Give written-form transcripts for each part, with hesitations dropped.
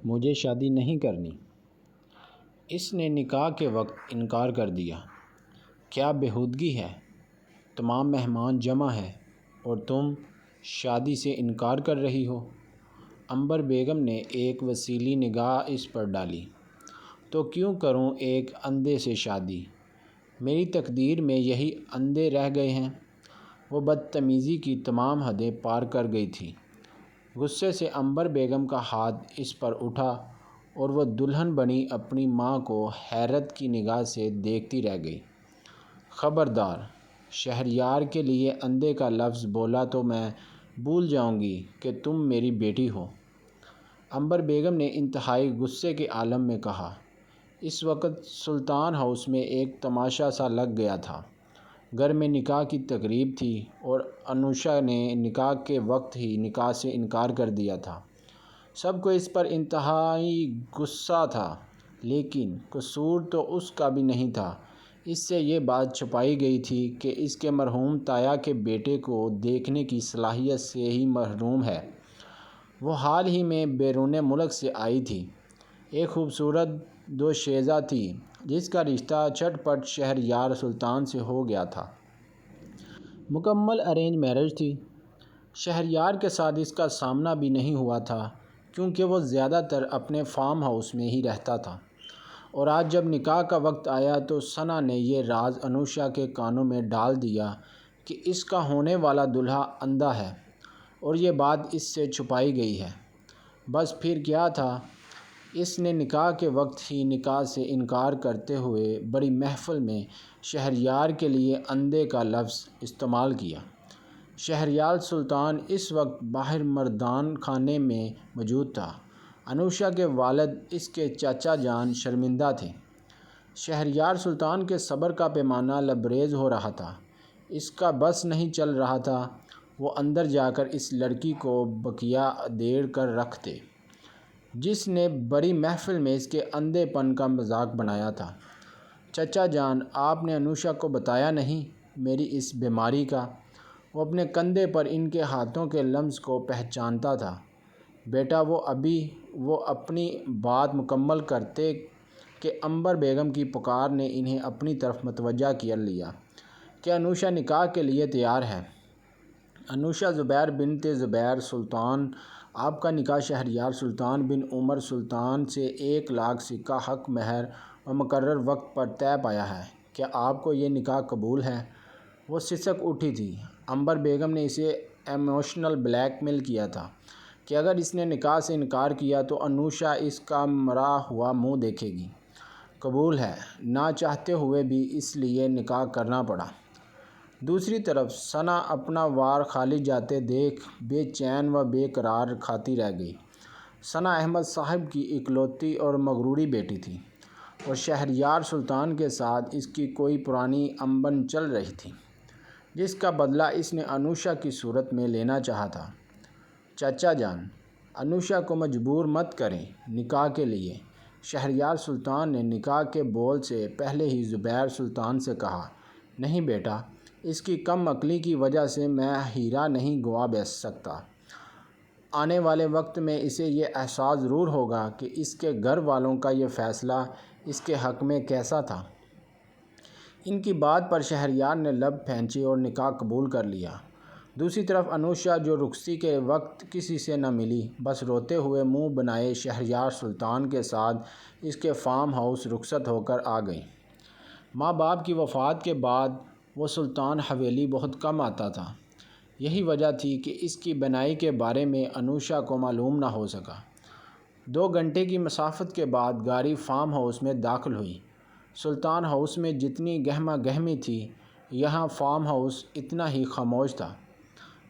مجھے شادی نہیں کرنی۔ اس نے نکاح کے وقت انکار کر دیا۔ کیا بےہودگی ہے! تمام مہمان جمع ہیں اور تم شادی سے انکار کر رہی ہو۔ عنبر بیگم نے ایک وسیلی نگاہ اس پر ڈالی۔ تو کیوں کروں ایک اندھے سے شادی؟ میری تقدیر میں یہی اندھے رہ گئے ہیں۔ وہ بدتمیزی کی تمام حدیں پار کر گئی تھی۔ غصے سے عنبر بیگم کا ہاتھ اس پر اٹھا اور وہ دلہن بنی اپنی ماں کو حیرت کی نگاہ سے دیکھتی رہ گئی۔ خبردار! شہریار کے لیے اندھے کا لفظ بولا تو میں بھول جاؤں گی کہ تم میری بیٹی ہو۔ عنبر بیگم نے انتہائی غصے کے عالم میں کہا۔ اس وقت سلطان ہاؤس میں ایک تماشا سا لگ گیا تھا۔ گھر میں نکاح کی تقریب تھی اور انوشا نے نکاح کے وقت ہی نکاح سے انکار کر دیا تھا۔ سب کو اس پر انتہائی غصہ تھا، لیکن قصور تو اس کا بھی نہیں تھا۔ اس سے یہ بات چھپائی گئی تھی کہ اس کے مرحوم تایا کے بیٹے کو دیکھنے کی صلاحیت سے ہی محروم ہے۔ وہ حال ہی میں بیرون ملک سے آئی تھی۔ ایک خوبصورت دوشیزہ تھی جس کا رشتہ جھٹ پٹ شہریار سلطان سے ہو گیا تھا۔ مکمل ارینج میرج تھی۔ شہریار کے ساتھ اس کا سامنا بھی نہیں ہوا تھا کیونکہ وہ زیادہ تر اپنے فارم ہاؤس میں ہی رہتا تھا، اور آج جب نکاح کا وقت آیا تو ثنا نے یہ راز انوشا کے کانوں میں ڈال دیا کہ اس کا ہونے والا دولہا اندھا ہے اور یہ بات اس سے چھپائی گئی ہے۔ بس پھر کیا تھا، اس نے نکاح کے وقت ہی نکاح سے انکار کرتے ہوئے بڑی محفل میں شہریار کے لیے اندھے کا لفظ استعمال کیا۔ شہریار سلطان اس وقت باہر مردان خانے میں موجود تھا۔ انوشا کے والد اس کے چاچا جان شرمندہ تھے۔ شہریار سلطان کے صبر کا پیمانہ لبریز ہو رہا تھا۔ اس کا بس نہیں چل رہا تھا۔ وہ اندر جا کر اس لڑکی کو بکیا دیڑ کر رکھ دے جس نے بڑی محفل میں اس کے اندھے پن کا مذاق بنایا تھا۔ چچا جان، آپ نے انوشا کو بتایا نہیں میری اس بیماری کا؟ وہ اپنے کندھے پر ان کے ہاتھوں کے لمس کو پہچانتا تھا۔ بیٹا، وہ اپنی بات مکمل کرتے کہ عنبر بیگم کی پکار نے انہیں اپنی طرف متوجہ کر لیا کہ انوشا نکاح کے لیے تیار ہے۔ انوشا زبیر بنت زبیر سلطان، آپ کا نکاح شہریار سلطان بن عمر سلطان سے 1,00,000 سکہ حق مہر و مقرر وقت پر طے پایا ہے۔ کیا آپ کو یہ نکاح قبول ہے؟ وہ سسک اٹھی تھی۔ عنبر بیگم نے اسے ایموشنل بلیک میل کیا تھا کہ اگر اس نے نکاح سے انکار کیا تو انوشا اس کا مرا ہوا منہ دیکھے گی۔ قبول ہے، نہ چاہتے ہوئے بھی اس لیے نکاح کرنا پڑا۔ دوسری طرف ثنا اپنا وار خالی جاتے دیکھ بے چین و بے قرار کھاتی رہ گئی۔ ثنا احمد صاحب کی اکلوتی اور مغروری بیٹی تھی اور شہریار سلطان کے ساتھ اس کی کوئی پرانی انبن چل رہی تھی جس کا بدلہ اس نے انوشا کی صورت میں لینا چاہا تھا۔ چچا جان، انوشا کو مجبور مت کریں نکاح کے لیے، شہریار سلطان نے نکاح کے بول سے پہلے ہی زبیر سلطان سے کہا۔ نہیں بیٹا، اس کی کم عقلی کی وجہ سے میں ہیرا نہیں گنوا بیچ سکتا۔ آنے والے وقت میں اسے یہ احساس ضرور ہوگا کہ اس کے گھر والوں کا یہ فیصلہ اس کے حق میں کیسا تھا۔ ان کی بات پر شہریار نے لب پھینچے اور نکاح قبول کر لیا۔ دوسری طرف انوشا، جو رخصتی کے وقت کسی سے نہ ملی، بس روتے ہوئے منہ بنائے شہریار سلطان کے ساتھ اس کے فارم ہاؤس رخصت ہو کر آ گئی۔ ماں باپ کی وفات کے بعد وہ سلطان حویلی بہت کم آتا تھا۔ یہی وجہ تھی کہ اس کی بینائی کے بارے میں انوشا کو معلوم نہ ہو سکا۔ 2 گھنٹے کی مسافت کے بعد گاڑی فارم ہاؤس میں داخل ہوئی۔ سلطان ہاؤس میں جتنی گہما گہمی تھی، یہاں فارم ہاؤس اتنا ہی خاموش تھا۔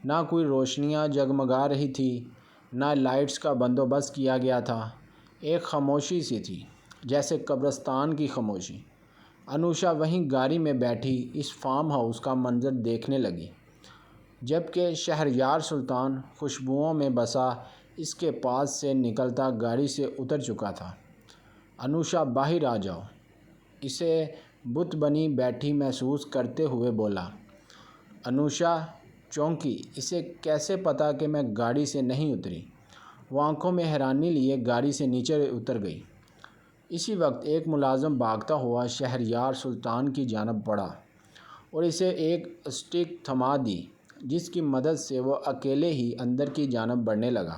نہ کوئی روشنیاں جگمگا رہی تھیں، نہ لائٹس کا بندوبست کیا گیا تھا۔ ایک خاموشی سی تھی، جیسے قبرستان کی خاموشی۔ انوشا وہیں گاڑی میں بیٹھی اس فارم ہاؤس کا منظر دیکھنے لگی، جبکہ شہریار سلطان خوشبوؤں میں بسا اس کے پاس سے نکلتا گاڑی سے اتر چکا تھا۔ انوشا، باہر آ جاؤ، اسے بت بنی بیٹھی محسوس کرتے ہوئے بولا۔ انوشا چونکی، اسے کیسے پتا کہ میں گاڑی سے نہیں اتری؟ وہ آنکھوں میں حیرانی لیے گاڑی سے نیچے اتر گئی۔ اسی وقت ایک ملازم بھاگتا ہوا شہریار سلطان کی جانب بڑھا اور اسے ایک اسٹک تھما دی، جس کی مدد سے وہ اکیلے ہی اندر کی جانب بڑھنے لگا۔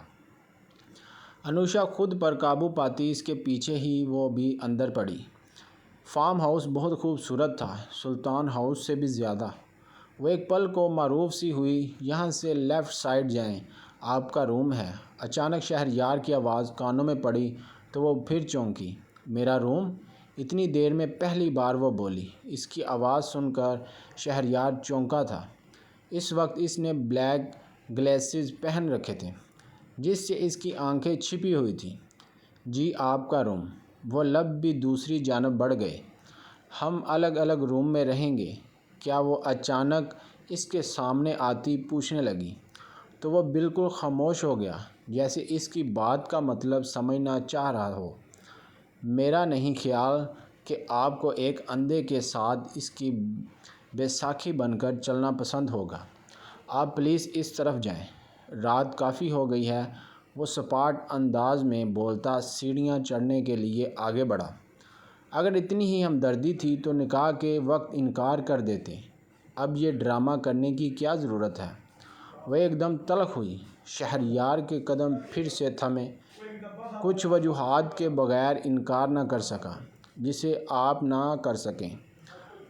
انوشا خود پر قابو پاتی اس کے پیچھے ہی وہ بھی اندر پڑی۔ فارم ہاؤس بہت خوبصورت تھا، سلطان ہاؤس سے بھی زیادہ۔ وہ ایک پل کو معروف سی ہوئی، یہاں سے لیفٹ سائڈ جائیں، آپ کا روم ہے۔ اچانک شہریار کی آواز کانوں میں پڑی تو وہ پھر چونکی۔ میرا روم؟ اتنی دیر میں پہلی بار وہ بولی۔ اس کی آواز سن کر شہریار چونکا تھا۔ اس وقت اس نے بلیک گلیسز پہن رکھے تھے، جس سے اس کی آنکھیں چھپی ہوئی تھیں۔ جی آپ کا روم۔ وہ لب بھی دوسری جانب بڑھ گئے۔ ہم الگ الگ روم میں رہیں گے کیا؟ وہ اچانک اس کے سامنے آتی پوچھنے لگی تو وہ بالکل خاموش ہو گیا، جیسے اس کی بات کا مطلب سمجھنا چاہ رہا ہو۔ میرا نہیں خیال کہ آپ کو ایک اندھے کے ساتھ اس کی بیساکھی بن کر چلنا پسند ہوگا۔ آپ پلیز اس طرف جائیں، رات کافی ہو گئی ہے۔ وہ سپاٹ انداز میں بولتا سیڑھیاں چڑھنے کے لیے آگے بڑھا۔ اگر اتنی ہی ہمدردی تھی تو نکاح کے وقت انکار کر دیتے، اب یہ ڈرامہ کرنے کی کیا ضرورت ہے؟ وہ ایک دم تلخ ہوئی۔ شہریار کے قدم پھر سے تھمے۔ کچھ وجوہات کے بغیر انکار نہ کر سکا، جسے آپ نہ کر سکیں،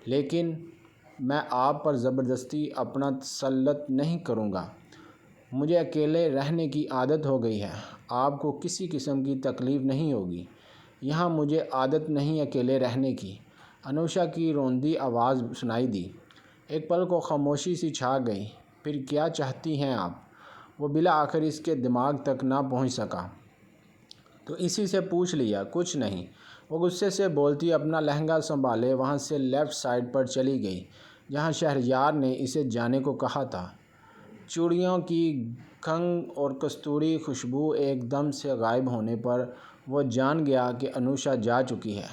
لیکن میں آپ پر زبردستی اپنا تسلط نہیں کروں گا۔ مجھے اکیلے رہنے کی عادت ہو گئی ہے، آپ کو کسی قسم کی تکلیف نہیں ہوگی۔ یہاں مجھے عادت نہیں اکیلے رہنے کی۔ انوشا کی روندی آواز سنائی دی۔ ایک پل کو خاموشی سی چھا گئی۔ پھر کیا چاہتی ہیں آپ؟ وہ بالآخر اس کے دماغ تک نہ پہنچ سکا تو اسی سے پوچھ لیا۔ کچھ نہیں، وہ غصے سے بولتی اپنا لہنگا سنبھالے وہاں سے لیفٹ سائڈ پر چلی گئی، جہاں شہریار نے اسے جانے کو کہا تھا۔ چوڑیوں کی کھنگ اور کستوری خوشبو ایک دم سے غائب ہونے پر وہ جان گیا کہ انوشا جا چکی ہے۔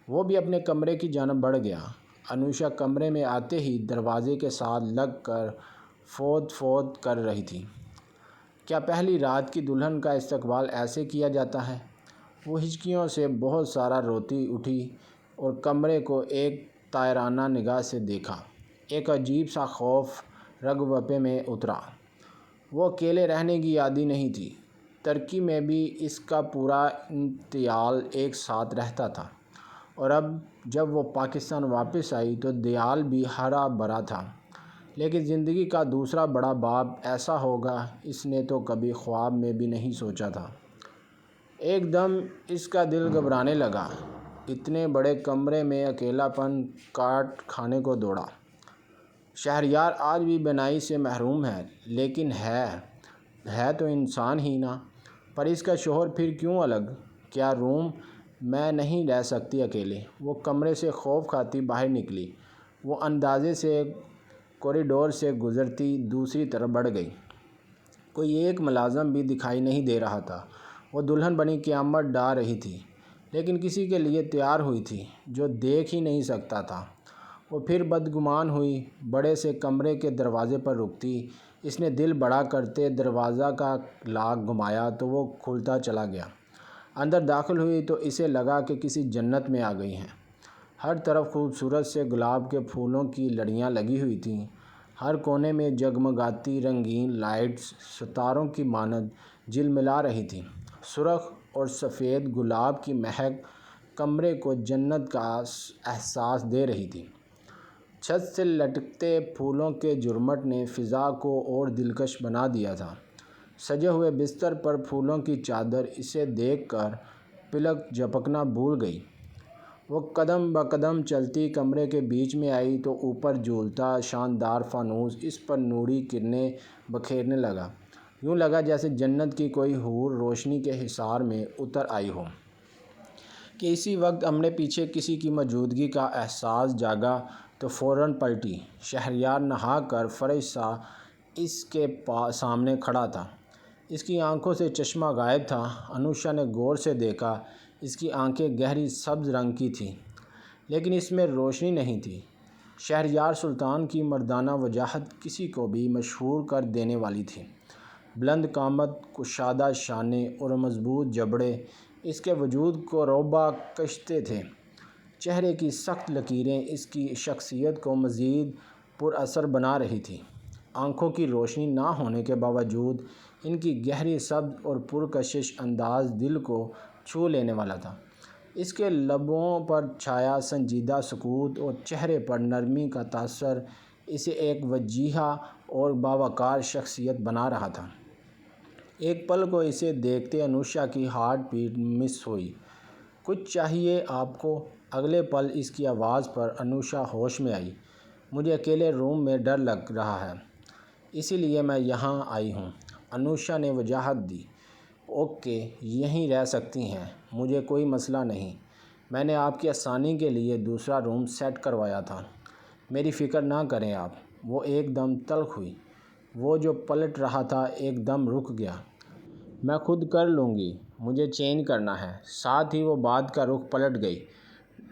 وہ بھی اپنے کمرے کی جانب بڑھ گیا۔ انوشا کمرے میں آتے ہی دروازے کے ساتھ لگ کر فوت فوت کر رہی تھی۔ کیا پہلی رات کی دلہن کا استقبال ایسے کیا جاتا ہے؟ وہ ہچکیوں سے بہت سارا روتی اٹھی اور کمرے کو ایک طائرانہ نگاہ سے دیکھا۔ ایک عجیب سا خوف رگوپے میں اترا۔ وہ اکیلے رہنے کی عادی نہیں تھی۔ ترکی میں بھی اس کا پورا انتیال ایک ساتھ رہتا تھا، اور اب جب وہ پاکستان واپس آئی تو دیال بھی ہرا بھرا تھا، لیکن زندگی کا دوسرا بڑا باب ایسا ہوگا اس نے تو کبھی خواب میں بھی نہیں سوچا تھا۔ ایک دم اس کا دل گھبرانے لگا۔ اتنے بڑے کمرے میں اکیلا پن کاٹ کھانے کو دوڑا۔ شہریار آج بھی بینائی سے محروم ہے، لیکن ہے تو انسان ہی نا۔ پر اس کا شوہر پھر کیوں الگ؟ کیا روم میں نہیں رہ سکتی اکیلے؟ وہ کمرے سے خوف کھاتی باہر نکلی۔ وہ اندازے سے کوریڈور سے گزرتی دوسری طرف بڑھ گئی۔ کوئی ایک ملازم بھی دکھائی نہیں دے رہا تھا۔ وہ دلہن بنی قیامت ڈھا رہی تھی، لیکن کسی کے لیے تیار ہوئی تھی جو دیکھ ہی نہیں سکتا تھا۔ وہ پھر بدگمان ہوئی، بڑے سے کمرے کے دروازے پر رکتی۔ اس نے دل بڑا کرتے دروازہ کا لاک گھمایا تو وہ کھلتا چلا گیا۔ اندر داخل ہوئی تو اسے لگا کہ کسی جنت میں آ گئی ہیں۔ ہر طرف خوبصورت سے گلاب کے پھولوں کی لڑیاں لگی ہوئی تھیں۔ ہر کونے میں جگمگاتی رنگین لائٹس ستاروں کی مانند جلملا رہی تھیں۔ سرخ اور سفید گلاب کی مہک کمرے کو جنت کا احساس دے رہی تھی۔ چھت سے لٹکتے پھولوں کے جھرمٹ نے فضا کو اور دلکش بنا دیا تھا۔ سجے ہوئے بستر پر پھولوں کی چادر اسے دیکھ کر پلک جھپکنا بھول گئی۔ وہ قدم بقدم چلتی کمرے کے بیچ میں آئی تو اوپر جھولتا شاندار فانوس اس پر نوری کرنیں بکھیرنے لگا۔ یوں لگا جیسے جنت کی کوئی حور روشنی کے حصار میں اتر آئی ہو۔ کہ اسی وقت اپنے پیچھے کسی کی موجودگی کا احساس جاگا تو فوراً پلٹی۔ شہریار نہا کر فرش سا اس کے سامنے کھڑا تھا۔ اس کی آنکھوں سے چشمہ غائب تھا۔ انوشا نے غور سے دیکھا۔ اس کی آنکھیں گہری سبز رنگ کی تھیں، لیکن اس میں روشنی نہیں تھی۔ شہریار سلطان کی مردانہ وجاہت کسی کو بھی مشہور کر دینے والی تھی۔ بلند قامت، کشادہ شانے اور مضبوط جبڑے اس کے وجود کو روبہ کشتے تھے۔ چہرے کی سخت لکیریں اس کی شخصیت کو مزید پر اثر بنا رہی تھیں۔ آنکھوں کی روشنی نہ ہونے کے باوجود ان کی گہری سبز اور پرکشش انداز دل کو چھو لینے والا تھا۔ اس کے لبوں پر چھایا سنجیدہ سکوت اور چہرے پر نرمی کا تاثر اسے ایک وجیہہ اور باوقار شخصیت بنا رہا تھا۔ ایک پل کو اسے دیکھتے انوشا کی ہارٹ بیٹ مس ہوئی۔ کچھ چاہیے آپ کو؟ اگلے پل اس کی آواز پر انوشا ہوش میں آئی۔ مجھے اکیلے روم میں ڈر لگ رہا ہے، اسی لیے میں یہاں آئی ہوں، انوشا نے وضاحت دی۔ اوکے، یہیں رہ سکتی ہیں، مجھے کوئی مسئلہ نہیں۔ میں نے آپ کی آسانی کے لیے دوسرا روم سیٹ کروایا تھا۔ میری فکر نہ کریں آپ۔ وہ ایک دم تلخ ہوئی۔ وہ جو پلٹ رہا تھا ایک دم رک گیا۔ میں خود کر لوں گی، مجھے چینج کرنا ہے۔ ساتھ ہی وہ بات کا رخ پلٹ گئی۔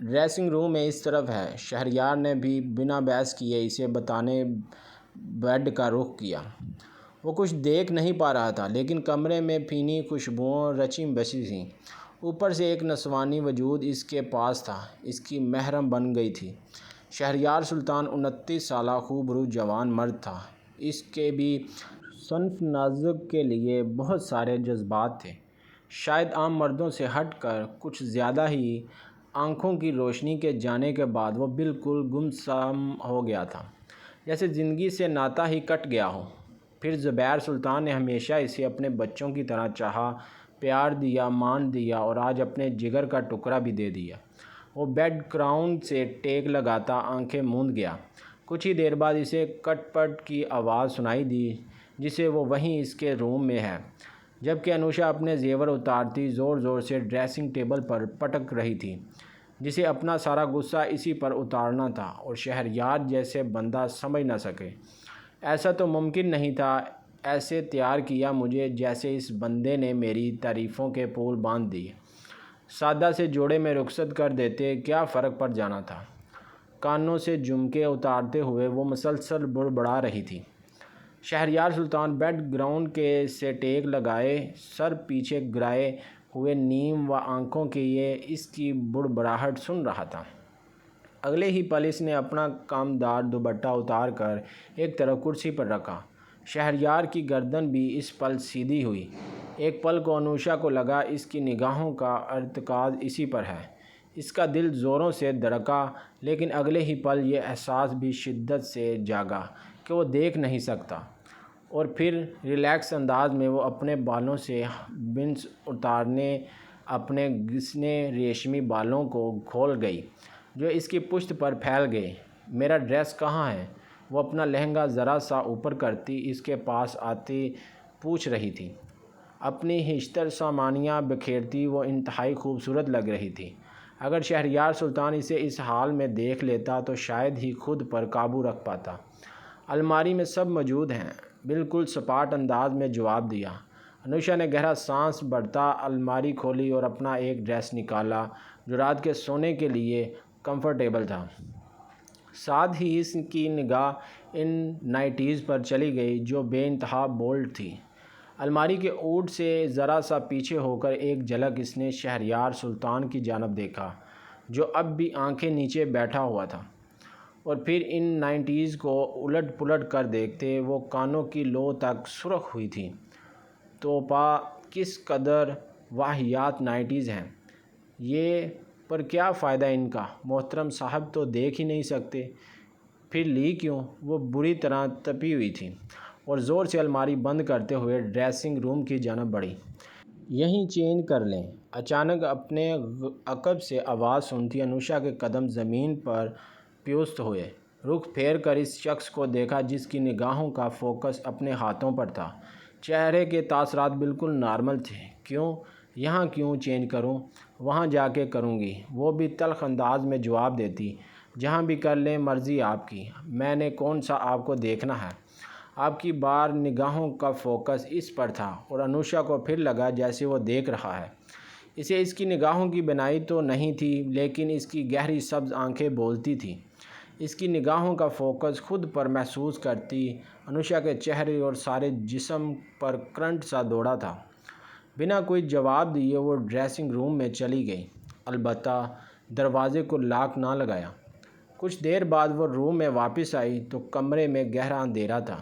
ڈریسنگ روم میں اس طرف ہے۔ شہریار نے بھی بنا بحث کیے اسے بتانے بیڈ کا رخ کیا۔ وہ کچھ دیکھ نہیں پا رہا تھا، لیکن کمرے میں بھینی خوشبوؤں رچی بسی تھیں۔ اوپر سے ایک نسوانی وجود اس کے پاس تھا، اس کی محرم بن گئی تھی۔ شہریار سلطان 29 سالہ خوبرو جوان مرد تھا۔ اس کے بھی صنف نازک کے لیے بہت سارے جذبات تھے، شاید عام مردوں سے ہٹ کر کچھ زیادہ ہی۔ آنکھوں کی روشنی کے جانے کے بعد وہ بالکل گمسم ہو گیا تھا، جیسے زندگی سے ناطہ ہی کٹ گیا ہو۔ پھر زبیر سلطان نے ہمیشہ اسے اپنے بچوں کی طرح چاہا، پیار دیا، مان دیا اور آج اپنے جگر کا ٹکڑا بھی دے دیا۔ وہ بیڈ کراؤن سے ٹیک لگاتا آنکھیں موند گیا۔ کچھ ہی دیر بعد اسے کٹ پٹ کی آواز سنائی دی، جسے وہ وہیں اس کے روم میں ہے، جبکہ انوشا اپنے زیور اتارتی زور زور سے ڈریسنگ ٹیبل پر پٹک رہی تھی، جسے اپنا سارا غصہ اسی پر اتارنا تھا اور شہریار جیسے بندہ سمجھ نہ سکے۔ ایسا تو ممکن نہیں تھا، ایسے تیار کیا مجھے جیسے اس بندے نے میری تعریفوں کے پول باندھ دیے۔ سادہ سے جوڑے میں رخصت کر دیتے، کیا فرق پڑ جانا تھا۔ کانوں سے جھمکے اتارتے ہوئے وہ مسلسل بڑبڑا رہی تھی۔ شہریار سلطان بیڈ گراؤنڈ کے سے ٹیک لگائے، سر پیچھے گرائے ہوئے نیم و آنکھوں کے یہ اس کی بڑبڑاہٹ سن رہا تھا۔ اگلے ہی پل اس نے اپنا کامدار دوپٹہ اتار کر ایک طرف کرسی پر رکھا۔ شہریار کی گردن بھی اس پل سیدھی ہوئی۔ ایک پل کو انوشا کو لگا اس کی نگاہوں کا ارتکاز اسی پر ہے۔ اس کا دل زوروں سے دھڑکا، لیکن اگلے ہی پل یہ احساس بھی شدت سے جاگا کہ وہ دیکھ نہیں سکتا، اور پھر ریلیکس انداز میں وہ اپنے بالوں سے بنس اتارنے اپنے گھسنے ریشمی بالوں کو کھول گئی جو اس کی پشت پر پھیل گئے۔ میرا ڈریس کہاں ہے؟ وہ اپنا لہنگا ذرا سا اوپر کرتی اس کے پاس آتی پوچھ رہی تھی۔ اپنی ہشتر سامانیاں بکھیرتی وہ انتہائی خوبصورت لگ رہی تھی۔ اگر شہریار سلطان اسے اس حال میں دیکھ لیتا تو شاید ہی خود پر قابو رکھ پاتا۔ الماری میں سب موجود ہیں، بالکل سپاٹ انداز میں جواب دیا۔ انوشا نے گہرا سانس بھرتا الماری کھولی اور اپنا ایک ڈریس نکالا جو رات کے سونے کے لیے کمفرٹیبل تھا۔ ساتھ ہی اس کی نگاہ ان نائٹیز پر چلی گئی جو بے انتہا بولڈ تھی۔ الماری کے اوٹ سے ذرا سا پیچھے ہو کر ایک جھلک اس نے شہریار سلطان کی جانب دیکھا، جو اب بھی آنکھیں نیچے بیٹھا ہوا تھا، اور پھر ان نائٹیز کو الٹ پلٹ کر دیکھتے وہ کانوں کی لو تک سرخ ہوئی تھی۔ توپا کس قدر واہیات نائٹیز ہیں یہ، پر کیا فائدہ ان کا؟ محترم صاحب تو دیکھ ہی نہیں سکتے، پھر لی کیوں؟ وہ بری طرح تپی ہوئی تھی اور زور سے الماری بند کرتے ہوئے ڈریسنگ روم کی جانب بڑھی۔ یہیں چینج کر لیں۔ اچانک اپنے عقب سے آواز سنتی انوشا کے قدم زمین پر پیوست ہوئے۔ رخ پھیر کر اس شخص کو دیکھا جس کی نگاہوں کا فوکس اپنے ہاتھوں پر تھا۔ چہرے کے تاثرات بالکل نارمل تھے۔ کیوں؟ یہاں کیوں چینج کروں؟ وہاں جا کے کروں گی، وہ بھی تلخ انداز میں جواب دیتی۔ جہاں بھی کر لیں، مرضی آپ کی، میں نے کون سا آپ کو دیکھنا ہے؟ آپ کی بار نگاہوں کا فوکس اس پر تھا اور انوشا کو پھر لگا جیسے وہ دیکھ رہا ہے اسے۔ اس کی نگاہوں کی بینائی تو نہیں تھی، لیکن اس کی گہری سبز آنکھیں بولتی تھیں۔ اس کی نگاہوں کا فوکس خود پر محسوس کرتی انوشا کے چہرے اور سارے جسم پر کرنٹ سا دوڑا تھا۔ بنا کوئی جواب دیے وہ ڈریسنگ روم میں چلی گئی، البتہ دروازے کو لاک نہ لگایا۔ کچھ دیر بعد وہ روم میں واپس آئی تو کمرے میں گہرا اندھیرا تھا۔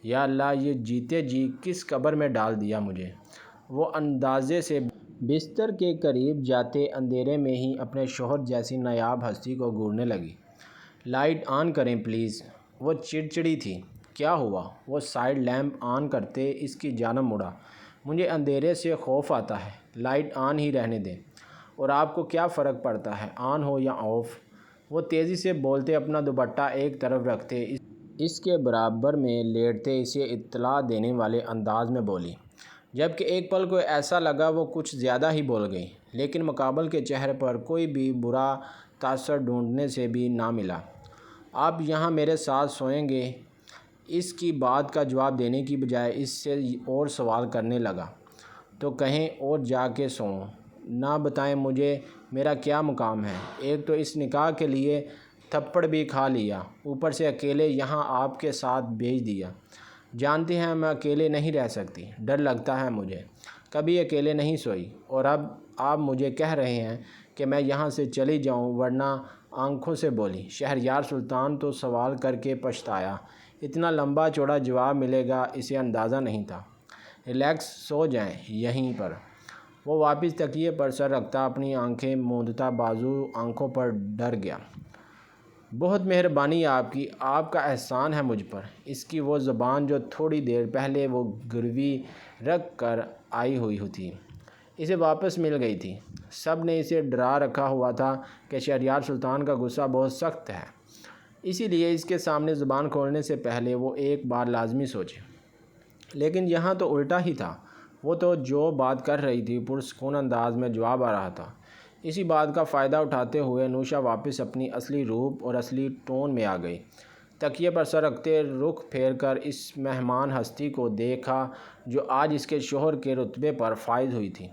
یا اللہ، یہ جیتے جی کس قبر میں ڈال دیا مجھے۔ وہ اندازے سے بستر کے قریب جاتے اندھیرے میں ہی اپنے شوہر جیسی نایاب ہستی کو گھورنے لگی۔ لائٹ آن کریں پلیز، وہ چڑچڑی تھی۔ کیا ہوا؟ وہ سائیڈ لیمپ آن کرتے اس کی جانب مڑا۔ مجھے اندھیرے سے خوف آتا ہے، لائٹ آن ہی رہنے دیں۔ اور آپ کو کیا فرق پڑتا ہے آن ہو یا آف؟ وہ تیزی سے بولتے اپنا دوپٹہ ایک طرف رکھتے اس کے برابر میں لیٹتے اسے اطلاع دینے والے انداز میں بولی، جبکہ ایک پل کو ایسا لگا وہ کچھ زیادہ ہی بول گئی، لیکن مقابل کے چہرے پر کوئی بھی برا تاثر ڈھونڈنے سے بھی نہ ملا۔ آپ یہاں میرے ساتھ سوئیں گے؟ اس کی بات کا جواب دینے کی بجائے اس سے اور سوال کرنے لگا۔ تو کہیں اور جا کے سوؤں؟ نہ بتائیں مجھے میرا کیا مقام ہے؟ ایک تو اس نکاح کے لیے تھپڑ بھی کھا لیا، اوپر سے اکیلے یہاں آپ کے ساتھ بھیج دیا۔ جانتے ہیں میں اکیلے نہیں رہ سکتی، ڈر لگتا ہے مجھے، کبھی اکیلے نہیں سوئی، اور اب آپ مجھے کہہ رہے ہیں کہ میں یہاں سے چلی جاؤں، ورنہ آنکھوں سے بولی۔ شہریار سلطان تو سوال کر کے پچھتایا، اتنا لمبا چوڑا جواب ملے گا اسے اندازہ نہیں تھا۔ ریلیکس، سو جائیں یہیں پر۔ وہ واپس تکیے پر سر رکھتا اپنی آنکھیں موندتا بازو آنکھوں پر ڈر گیا۔ بہت مہربانی آپ کی، آپ کا احسان ہے مجھ پر۔ اس کی وہ زبان جو تھوڑی دیر پہلے وہ گروی رکھ کر آئی ہوئی تھی، اسے واپس مل گئی تھی۔ سب نے اسے ڈرا رکھا ہوا تھا کہ شہریار سلطان کا غصہ بہت سخت ہے، اسی لیے اس کے سامنے زبان کھولنے سے پہلے وہ ایک بار لازمی سوچے۔ لیکن یہاں تو الٹا ہی تھا، وہ تو جو بات کر رہی تھی پرسکون انداز میں جواب آ رہا تھا۔ اسی بات کا فائدہ اٹھاتے ہوئے انوشا واپس اپنی اصلی روپ اور اصلی ٹون میں آ گئی۔ تکیے پر سر رکھتے رخ پھیر کر اس مہمان ہستی کو دیکھا جو آج اس کے شوہر کے رتبے پر فائز ہوئی تھی۔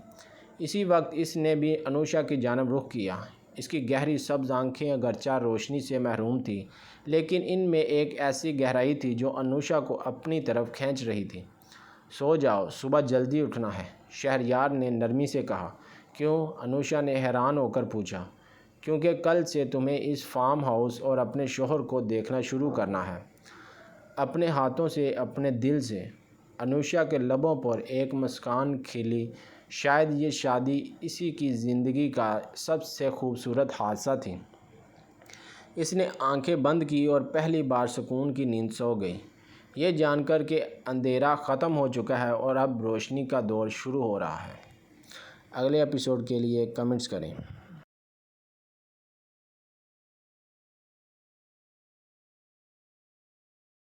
اسی وقت اس نے بھی انوشا کی جانب رخ کیا۔ اس کی گہری سبز آنکھیں اگرچہ روشنی سے محروم تھیں، لیکن ان میں ایک ایسی گہرائی تھی جو انوشا کو اپنی طرف کھینچ رہی تھی۔ سو جاؤ، صبح جلدی اٹھنا ہے، شہریار نے نرمی سے کہا۔ کیوں؟ انوشا نے حیران ہو کر پوچھا۔ کیونکہ کل سے تمہیں اس فارم ہاؤس اور اپنے شوہر کو دیکھنا شروع کرنا ہے، اپنے ہاتھوں سے، اپنے دل سے۔ انوشا کے لبوں پر ایک مسکان کھلی، شاید یہ شادی اسی کی زندگی کا سب سے خوبصورت حادثہ تھی۔ اس نے آنکھیں بند کی اور پہلی بار سکون کی نیند سو گئی، یہ جان کر کہ اندھیرا ختم ہو چکا ہے اور اب روشنی کا دور شروع ہو رہا ہے۔ اگلے ایپیسوڈ کے لیے کمنٹس کریں۔